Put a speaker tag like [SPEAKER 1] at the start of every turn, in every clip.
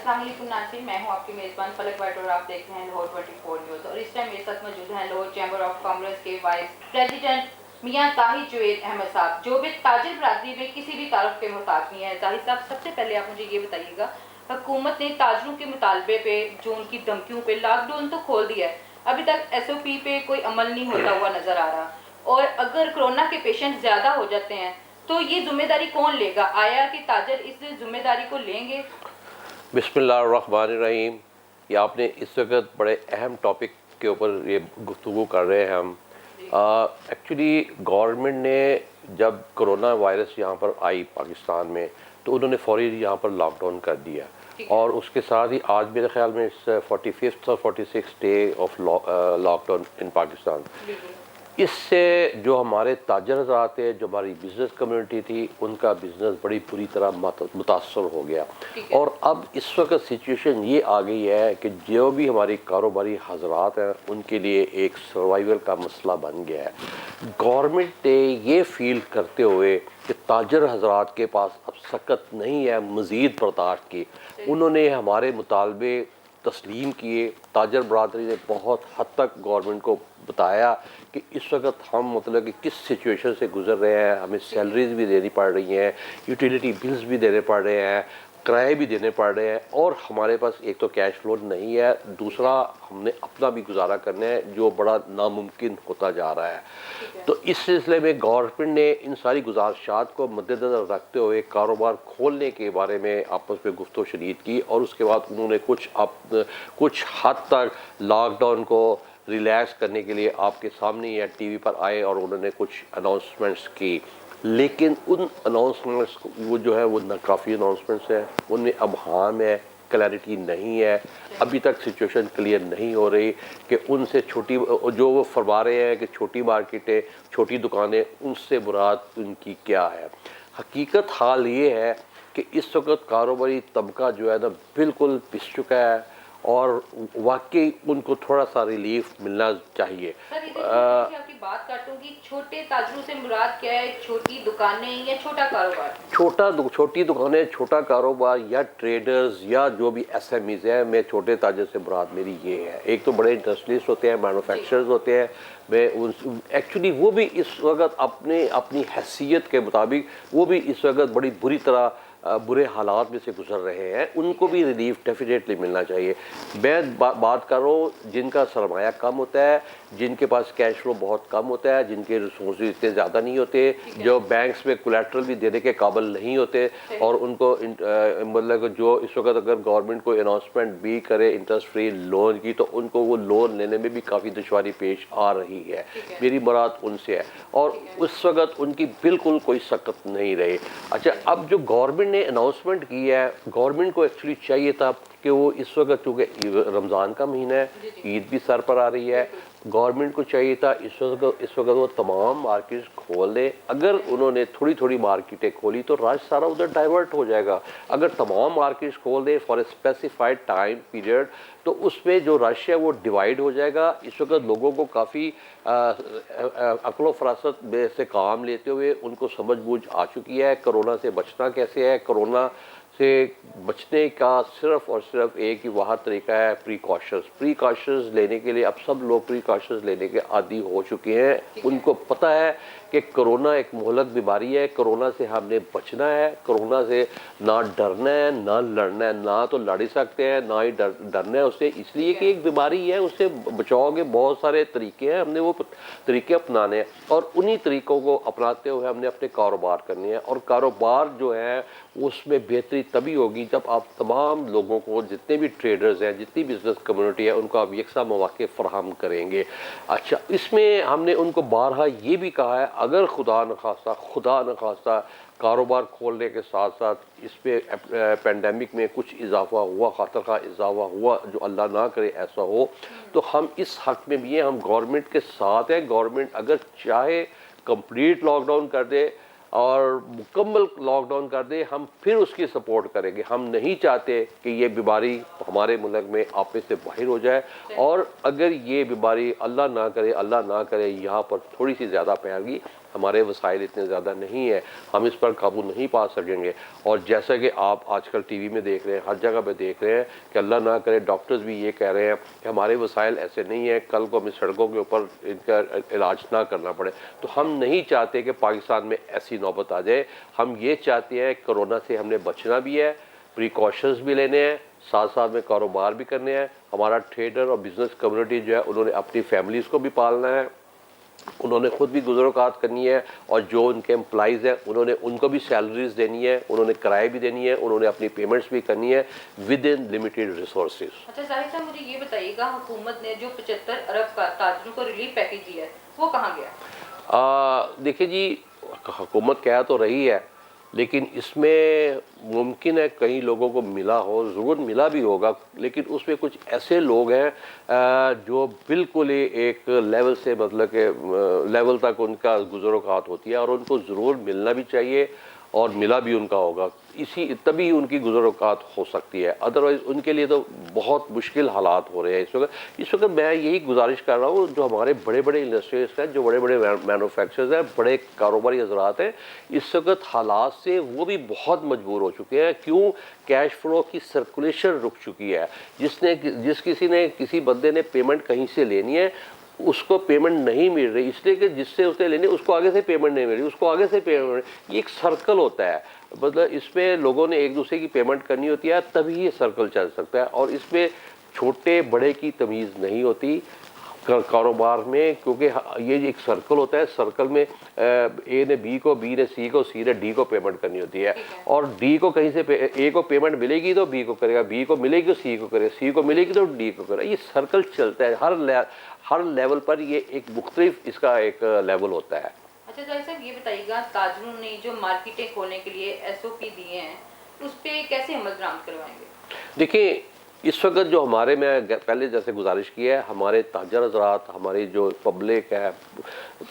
[SPEAKER 1] अस्सलाम वालेकुम नाज़रीन, मैं हूं आपकी मेज़बान पलक वाइट और आप देख रहे हैं लाहौर 24 न्यूज़। और इस टाइम मेरे साथ मौजूद हैं लाहौर चैम्बर ऑफ कॉमर्स के वाइस प्रेसिडेंट मियां ताहिर जुवैद अहमद साहब, जो भी ताजिर बरादरी में किसी भी तारफ के मोहताज नहीं है। ताहिर साहब, सबसे पहले आप मुझे ये बताइएगा, हुकूमत ने ताजरों के मुतालबे पे, जो उनकी धमकियों पे, लॉकडाउन तो खोल दिया है, अभी तक SOP पे कोई अमल नहीं होता हुआ नजर आ रहा। और अगर कोरोना के पेशेंट ज्यादा हो जाते हैं तो ये जिम्मेदारी कौन लेगा? आया कि ताजर इस जिम्मेदारी को लेंगे?
[SPEAKER 2] बिस्मिल्लाहिर्रहमानिर्रहीम। ये आपने इस वक्त बड़े अहम टॉपिक के ऊपर ये गुफ्तगू कर रहे हैं हम। एक्चुअली गवर्नमेंट ने जब कोरोना वायरस यहाँ पर आई पाकिस्तान में, तो उन्होंने फौरी यहाँ पर लॉकडाउन कर दिया। और उसके साथ ही आज मेरे ख्याल में इस 45th और 46th day of lockdown in Pakistan. इससे जो हमारे ताजर हज़रात थे, जो हमारी बिज़नेस कम्युनिटी थी, उनका बिज़नेस बड़ी बुरी तरह मुतासर हो गया। और अब इस वक्त सिचुएशन ये आ गई है कि जो भी हमारी कारोबारी हज़रात हैं, उनके लिए एक सर्वाइवल का मसला बन गया है। गवर्नमेंट ने ये फील करते हुए कि ताजर हज़रात के पास अब सकत नहीं है मज़ीद बर्दाश्त की, उन्होंने हमारे मुतालबे तस्लीम किए। ताजर बरादरी ने बहुत हद तक गवर्नमेंट को बताया कि इस वक्त हम मतलब कि किस सिचुएशन से गुजर रहे हैं, हमें सैलरीज भी देनी पड़ रही हैं, यूटिलिटी बिल्स भी देने पड़ रहे हैं, किराए भी देने पड़ रहे हैं, और हमारे पास एक तो कैश फ्लो नहीं है, दूसरा हमने अपना भी गुजारा करना है जो बड़ा नामुमकिन होता जा रहा है। तो इस सिलसिले में गवर्नमेंट ने इन सारी गुजारिशात को मद्देनज़र रखते हुए कारोबार खोलने के बारे में आपस में गुफ्तगू शनीद की, और उसके बाद उन्होंने कुछ हद तक लॉकडाउन को रिलैक्स करने के लिए आपके सामने या टीवी पर आए और उन्होंने कुछ अनाउंसमेंट्स की। लेकिन उन अनाउंसमेंट्स वो जो है वो नाकाफ़ी अनाउंसमेंट्स हैं, उनमें अबहाम है, क्लैरिटी नहीं है। अभी तक सिचुएशन क्लियर नहीं हो रही कि उनसे छोटी जो वो फरमा रहे हैं कि छोटी मार्केटें, छोटी दुकानें, उनसे मुराद उनकी क्या है। हकीकत हाल ये है कि इस वक्त कारोबारी तबका जो है ना बिल्कुल पिस चुका है, और वाकई उनको थोड़ा सा रिलीफ मिलना चाहिए।
[SPEAKER 1] सर, आपकी बात काटूंगी, छोटे ताजरों से मुराद क्या है? छोटी दुकानें या छोटा कारोबार?
[SPEAKER 2] छोटी दुकानें, छोटा कारोबार, या ट्रेडर्स, या जो भी SMEs है। मैं छोटे ताजर से मुराद मेरी ये है। एक तो बड़े इंडस्ट्रियलिस्ट होते हैं, मैन्युफैक्चरर्स होते हैं, मैं उन एक्चुअली वो भी इस वक्त अपनी हैसियत के मुताबिक वो भी इस वक्त बड़ी बुरी तरह बुरे हालात में से गुजर रहे हैं, उनको भी रिलीफ डेफिनेटली मिलना चाहिए। मैं बात कर रहा हूँ जिनका सरमाया कम होता है, जिनके पास कैश फ्लो बहुत कम होता है, जिनके रिसोर्सेज इतने ज़्यादा नहीं होते, जो बैंक्स में कोलैटरल भी देने के काबिल नहीं होते, और उनको मतलब जो इस वक्त अगर गवर्नमेंट को अनाउंसमेंट भी करे इंटरेस्ट फ्री लोन की, तो उनको वो लोन लेने में भी काफ़ी दुश्वारी पेश आ रही है। मेरी मुराद उनसे है, और उस वक्त उनकी बिल्कुल कोई सकत नहीं रही। अच्छा, अब जो गवर्नमेंट ने अनाउंसमेंट की है, गवर्नमेंट को एक्चुअली चाहिए था कि वो इस वक्त चूँकि रमज़ान का महीना है, ईद भी सर पर आ रही है, गवर्नमेंट को चाहिए था इस वक्त वो तमाम मार्केट्स खोल दे। अगर उन्होंने थोड़ी थोड़ी मार्केटें खोली तो राज सारा उधर डाइवर्ट हो जाएगा। अगर तमाम मार्केट्स खोल दे for a specified time period, तो उसमें जो रश है वो डिवाइड हो जाएगा। इस वक्त लोगों को काफ़ी अक्ल फरासत में से काम लेते हुए उनको समझ बूझ आ चुकी है कोरोना से बचना कैसे है। कोरोना से बचने का सिर्फ और सिर्फ एक ही वहाँ तरीका है, प्रीकॉशंस लेने के लिए। अब सब लोग प्रीकॉशंस लेने के आदी हो चुके हैं। उनको पता है कि कोरोना एक मोहलक बीमारी है, कोरोना से हमने बचना है, कोरोना से ना डरना है ना लड़ना है। ना तो लड़ ही सकते हैं ना ही डरना है उससे, इसलिए कि एक बीमारी है, उससे बचाव के बहुत सारे तरीके हैं, हमने वो तरीके अपनाने हैं, और उन्हीं तरीक़ों को अपनाते हुए हमने अपने कारोबार करने हैं। और कारोबार जो है उसमें बेहतरी तभी होगी जब आप तमाम लोगों को, जितने भी ट्रेडर्स हैं, जितनी बिजनेस कम्युनिटी है, उनको आप यकसा मौके फराहम करेंगे। अच्छा, इसमें हमने उनको बारहा ये भी कहा है, अगर खुदा न खास्ता कारोबार खोलने के साथ साथ इस पर पेंडेमिक में कुछ इजाफा हुआ, ख़ातर खा इजाफा हुआ, जो अल्लाह ना करे ऐसा हो, तो हम इस हक़ में भी हैं, हम गवर्नमेंट के साथ हैं। गवर्नमेंट अगर चाहे कंप्लीट लॉकडाउन कर दे और मुकम्मल लॉकडाउन कर दे, हम फिर उसकी सपोर्ट करेंगे। हम नहीं चाहते कि ये बीमारी हमारे मुल्क में आपे से बाहर हो जाए। और अगर ये बीमारी अल्लाह ना करे यहाँ पर थोड़ी सी ज़्यादा फैलेगी, हमारे वसाइल इतने ज़्यादा नहीं है, हम इस पर काबू नहीं पा सकेंगे। और जैसा कि आप आजकल टीवी में देख रहे हैं, हर जगह पे देख रहे हैं कि अल्लाह ना करे, डॉक्टर्स भी ये कह रहे हैं कि हमारे वसाइल ऐसे नहीं है, कल को हमें सड़कों के ऊपर इनका इलाज ना करना पड़े। तो हम नहीं चाहते कि पाकिस्तान में ऐसी नौबत आ जाए। हम ये चाहते हैं कोरोना से हमने बचना भी है, प्रिकॉशंस भी लेने हैं, साथ साथ में कारोबार भी करने हैं। हमारा ट्रेडर और बिजनेस कम्युनिटी जो है उन्होंने अपनी फैमिलीज़ को भी पालना है, उन्होंने खुद भी गुज़रोकात करनी है, और जो उनके एम्प्लॉइज़ हैं उन्होंने उनको भी सैलरीज देनी है, उन्होंने किराए भी देनी है, उन्होंने अपनी पेमेंट्स भी करनी है विद इन लिमिटेड रिसोर्सेज।
[SPEAKER 1] अच्छा जाहिर साहब, मुझे ये बताइएगा, हुकूमत ने जो 75 अरब का ताजिरों को रिलीफ पैकेज दिया है वो कहाँ गया?
[SPEAKER 2] देखिए जी, हुकूमत कह तो रही है, लेकिन इसमें मुमकिन है कई लोगों को मिला हो, ज़रूर मिला भी होगा, लेकिन उसमें कुछ ऐसे लोग हैं जो बिल्कुल ही एक लेवल से मतलब के लेवल तक उनका गुज़रोकात होती है, और उनको ज़रूर मिलना भी चाहिए और मिला भी उनका होगा, इसी तभी उनकी गुज़रोकात हो सकती है। अदरवाइज़ उनके लिए तो बहुत मुश्किल हालात हो रहे हैं इस वक्त मैं यही गुजारिश कर रहा हूँ, जो हमारे बड़े बड़े इंडस्ट्रीज हैं, जो बड़े बड़े मैन्युफैक्चरर्स हैं, बड़े कारोबारी हजरात हैं, इस वक्त हालात से वो भी बहुत मजबूर हो चुके हैं। क्यों? कैश फ्लो की सर्कुलेशन रुक चुकी है। जिस किसी ने किसी बंदे ने पेमेंट कहीं से लेनी है, उसको पेमेंट नहीं मिल रही, इसलिए कि जिससे उसने लेनी उसको आगे से पेमेंट नहीं मिल रही, उसको आगे से पेमेंट, ये एक सर्कल होता है। मतलब इसमें लोगों ने एक दूसरे की पेमेंट करनी होती है, तभी ये सर्कल चल सकता है। और इसमें छोटे बड़े की तमीज़ नहीं होती कारोबार में, क्योंकि ये एक सर्कल होता है। सर्कल में ए ने बी को, बी ने सी को, सी ने डी को पेमेंट करनी होती है, और डी को कहीं से ए को पेमेंट मिलेगी तो बी को करेगा, बी को मिलेगी तो सी को करेगा, सी को मिलेगी तो डी को करेगा। ये सर्कल चलता है हर लेवल पर, ये एक मुख्तलिफ इसका एक लेवल होता है।
[SPEAKER 1] अच्छा जाहिर साहब, ये बताइएगा, ताजिरों ने जो मार्केटें खोलने के लिए SOP दिए हैं, उस पर कैसे अमल दरामद करवाएंगे?
[SPEAKER 2] देखिए, इस वक्त जो हमारे में पहले जैसे गुजारिश की है, हमारे ताजर हजरात, हमारी जो पब्लिक है,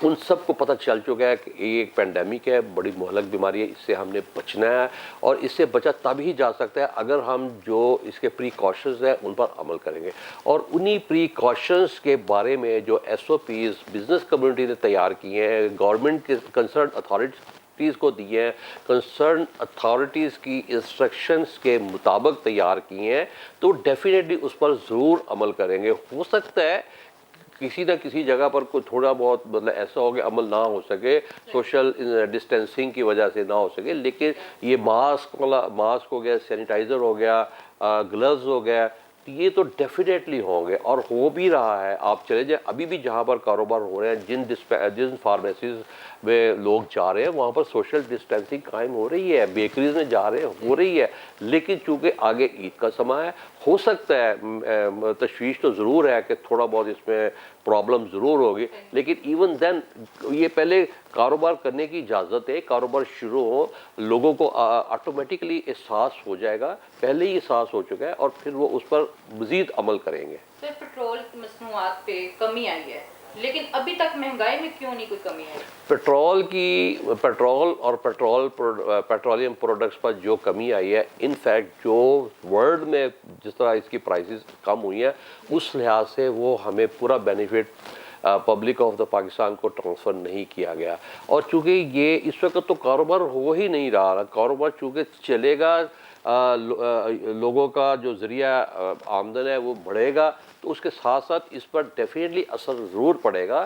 [SPEAKER 2] उन सब को पता चल चुका है कि ये एक पेंडेमिक है, बड़ी मुहलक बीमारी है, इससे हमने बचना है। और इससे बचा तभी जा सकता है अगर हम जो इसके प्रिकॉशंस हैं उन पर अमल करेंगे। और उन्हीं प्रिकॉशंस के बारे में जो SOPs बिज़नेस कम्युनिटी ने तैयार किए हैं, गवर्नमेंट के कंसर्न अथॉरिटीज़ को दिए हैं, कंसर्न अथॉरिटीज़ की इंस्ट्रक्शंस के मुताबिक तैयार किए हैं, तो डेफिनेटली उस पर ज़रूर अमल करेंगे। हो सकता है किसी न किसी जगह पर कोई थोड़ा बहुत मतलब ऐसा हो कि अमल ना हो सके, सोशल डिस्टेंसिंग की वजह से ना हो सके, लेकिन ये मास्क हो गया, सैनिटाइज़र हो गया, ग्लव्स हो गया, ये तो डेफिनेटली होंगे और हो भी रहा है। आप चले जाए, अभी भी जहाँ पर कारोबार हो रहे हैं, जिन फार्मेसीज में लोग जा रहे हैं वहाँ पर सोशल डिस्टेंसिंग कायम हो रही है, बेकरीज में जा रहे हैं हो रही है, लेकिन चूँकि आगे ईद का समय है, हो सकता है तशवीश तो ज़रूर है कि थोड़ा बहुत इसमें प्रॉब्लम ज़रूर होगी, लेकिन इवन देन ये पहले कारोबार करने की इजाज़त है। कारोबार शुरू हो, लोगों को ऑटोमेटिकली एहसास हो जाएगा, पहले ही एहसास हो चुका है, और फिर वो उस पर मज़ीद अमल करेंगे।
[SPEAKER 1] सर, पेट्रोल की मसनूआत पे कमी आई है, लेकिन अभी तक महंगाई में क्यों नहीं कोई कमी आई?
[SPEAKER 2] पेट्रोल और पेट्रोलियम प्रोडक्ट्स पर जो कमी आई है, इनफैक्ट जो वर्ल्ड में जिस तरह इसकी प्राइसेस कम हुई हैं, उस लिहाज से वो हमें पूरा benefit public of the Pakistan को ट्रांसफ़र नहीं किया गया। और चूँकि ये इस वक्त तो कारोबार हो ही नहीं रहा, कारोबार चूँकि चलेगा, लोगों का जो ज़रिया आमदन है वो बढ़ेगा, तो उसके साथ साथ इस पर डेफिनेटली असर ज़रूर पड़ेगा।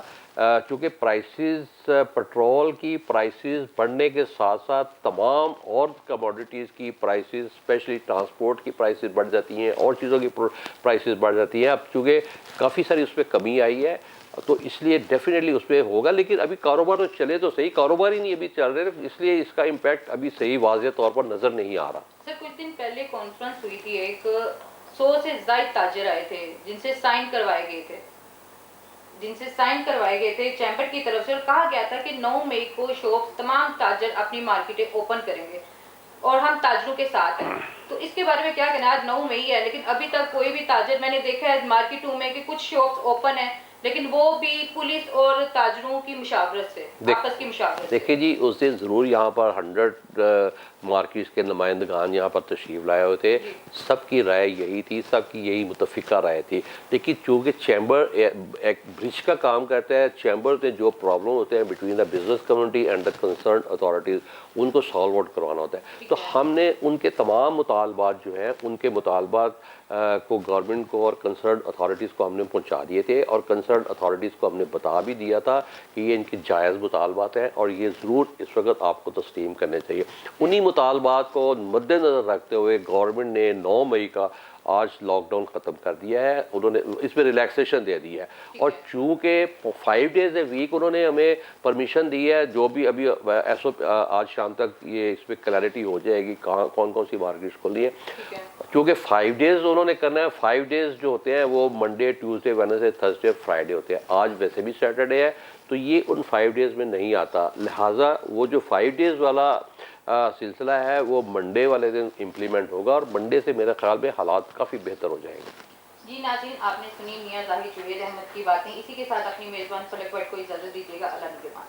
[SPEAKER 2] चूँकि प्राइसेस, पेट्रोल की प्राइसेस बढ़ने के साथ साथ तमाम और कमोडिटीज़ की प्राइसेस, स्पेशली ट्रांसपोर्ट की प्राइसेस बढ़ जाती हैं, और चीज़ों की प्राइसेस बढ़ जाती हैं। अब चूँकि काफ़ी सारी उस पर कमी आई है, तो इसलिए डेफिनेटली उस पर होगा, लेकिन अभी कारोबार तो चले तो सही, कारोबार ही नहीं अभी चल रहे, इसलिए इसका इम्पैक्ट अभी सही वाज़ेह तौर पर नज़र नहीं आ रहा।
[SPEAKER 1] सर, कुछ दिन पहले कॉन्फ्रेंस हुई थी, एक 100 से ज़ायद ताजिर आए थे जिनसे साइन करवाए गए थे चैम्बर की तरफ से, और कहा गया था कि 9 मई को शॉप तमाम ताजिर अपनी मार्केटें ओपन करेंगे और हम ताजिरों के साथ हैं। तो इसके बारे में क्या कहना है? आज 9 मई है, लेकिन अभी तक कोई भी ताजिर, मैंने देखा है मार्केटों में कि कुछ शॉप्स ओपन है, लेकिन वो भी पुलिस और ताजिरों की मुशावरत से, आपस की मुशावरत।
[SPEAKER 2] देखिए जी, उस दिन ज़रूर यहाँ पर 100 मार्केट्स के नुमाइंदगान यहाँ पर तशरीफ़ लाए हुए थे, सबकी राय यही थी, सबकी यही मुतफ़िका राय थी। लेकिन चूँकि चैम्बर एक ब्रिज का काम करता है, चैम्बर में जो प्रॉब्लम होते हैं between the business community and the concern authorities, उनको सॉल्व आउट करवाना होता है। तो हमने उनके तमाम मुतालबात जो हैं, उनके मुतालबात को गवर्नमेंट को और कंसर्न अथॉरिटीज़ को हमने पहुंचा दिए थे, और कंसर्न अथॉरिटीज़ को हमने बता भी दिया था कि ये इनके जायज़ मुतालबात हैं और ये ज़रूर इस वक्त आपको तस्लीम करने चाहिए। उन्हीं मुतालबात को मद्देनज़र रखते हुए गवर्नमेंट ने 9 मई का आज लॉकडाउन ख़त्म कर दिया है, उन्होंने इसमें रिलैक्सेशन दे दी है। और चूँकि 5 डेज़ ए वीक उन्होंने हमें परमिशन दी है, जो भी अभी आज शाम तक ये इस पर क्लैरिटी हो जाएगी कहाँ कौन कौन सी मार्केट्स खोलनी है। क्योंकि 5 डेज़ उन्होंने करना है। 5 डेज़ जो होते हैं वो Monday, Tuesday, Wednesday, Thursday, Friday होते हैं। आज वैसे भी सैटरडे है, तो ये उन 5 डेज़ में नहीं आता। लिहाजा वो जो 5 डेज़ वाला सिलसिला है वो मंडे वाले दिन इम्प्लीमेंट होगा, और मंडे से मेरे ख्याल में हालात काफ़ी बेहतर हो जाएंगे।
[SPEAKER 1] जी नाज़रीन, आपने सुनी मियां ज़ाहिर जुवेद अहमद की बातें। इसी के साथ अपनी मेज़बान फलक भट्ट को इजाज़त दीजिएगा। अल्लाह निगहबान।